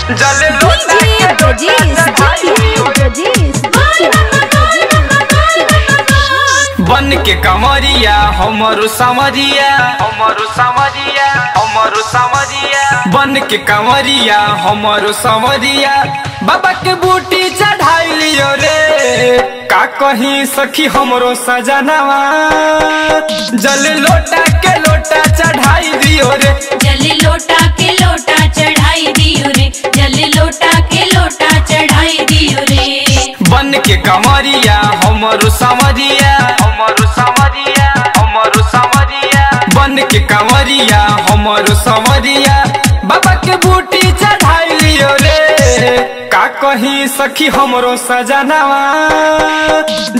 जल लोटा के बन के कमरिया हमरो समरिया हमरो समरिया हमरो समरिया बन के कमरिया हमरो समरिया बाबा के बूटी चढ़ाई लियो रे का कहीं सखी हमरो सजनवा जल लोटा के लोटा चढ़ाई दियो रे जल लोटा के लोटा चढ़ाई दियो रे जल लोटा के लोटा चढ़ाई दियो रे बन के कमरिया हमरो समरिया हमरो समरिया हमरो समरिया बन के कमरिया हमरो समरिया बाबा के बूटी चढ़ाई लियो रे का कहीं सखी हमरो सजनवा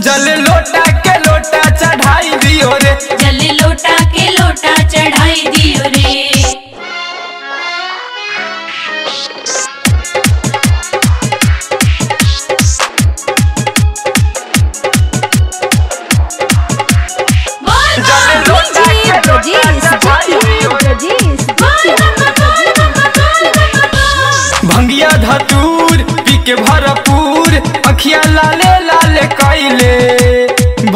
जल लोटा के लोटा चढ़ाई दियो रे जल लोटा के लोटा चढ़ाई दियो रे भंगिया धतूर पी के भरपूर अखिया लाले लाले कैले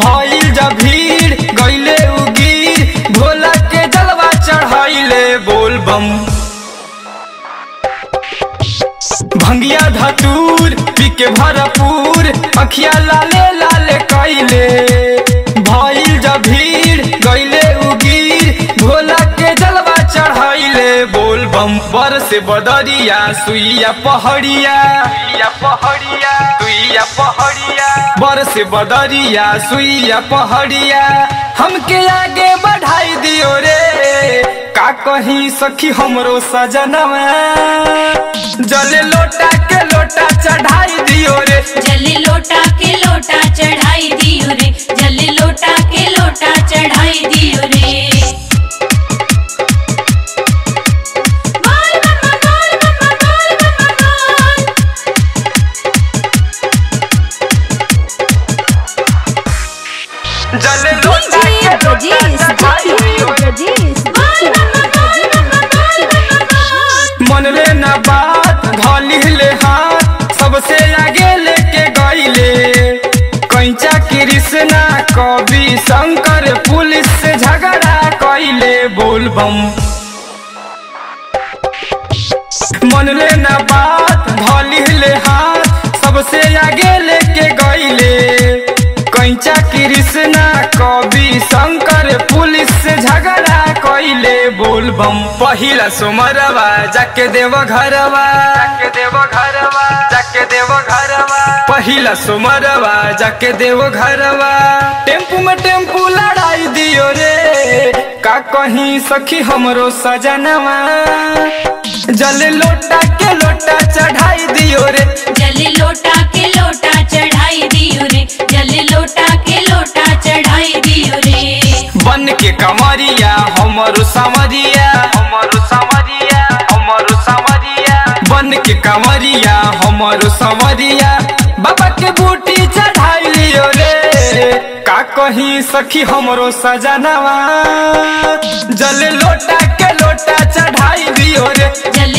भइल जब भीड़ गईले उगीर भोला के जलवा चढ़ाइले बोल बम भंगिया धतूर पी के भरपूर अखिया लाले लाले कैले भइल जब भीड़ गईले उगीर भोला के जलवा चढ़ाइले बोल बम बर से बदरिया सुइया पहड़िया पहड़िया सुइया पहड़िया बर से बदरिया सुइया पहड़िया हमके आगे बढ़ाई दियो रे का कहीं सखी हमरो सजनवा जल लोटा के लोटा चढ़ाई दियो रे जल लोटा के लोटा चढ़ाई दियो रे जल लोटा के लोटा चढ़ाई दियो रे जल लोटा के लोटा चढ़ाई दियो रे मन ले न बात धलिले हाथ सबसे आगे लेके गईले कैचा कृष्णा कवि शंकर पुलिस से झगड़ा कैले बोल बम मन ले न बात धलिले हाथ सबसे आगे लेके गईले कैचा कृष्णा कवि शंकर पुलिस से झगड़ा कैले बोल बम पहिला सोमरवा जाके देव घरवा जाके देव घरवा जाके देव घरवा पहिला सोमरवा जाके देव घरवा टेम्पू में टेम्पू लड़ाई दियो रे का कहीं सखी हमरो सजनवा जल लोटा के लोटा चढ़ाई दियो रे जल लोटा के लोटा चढ़ाई दियो रे जल लोटा के लोटा चढ़ाई दियो रे बन के कमरिया हमरो समरिया हमरो समरिया हमरो समरिया बन के कमरिया हमरो समरिया बाबा के बूटी चढ़ाई लियो रे का कहीं सखी हमरो सजनवा जल लोटा के लोटा चढ़ाई दियो रे जल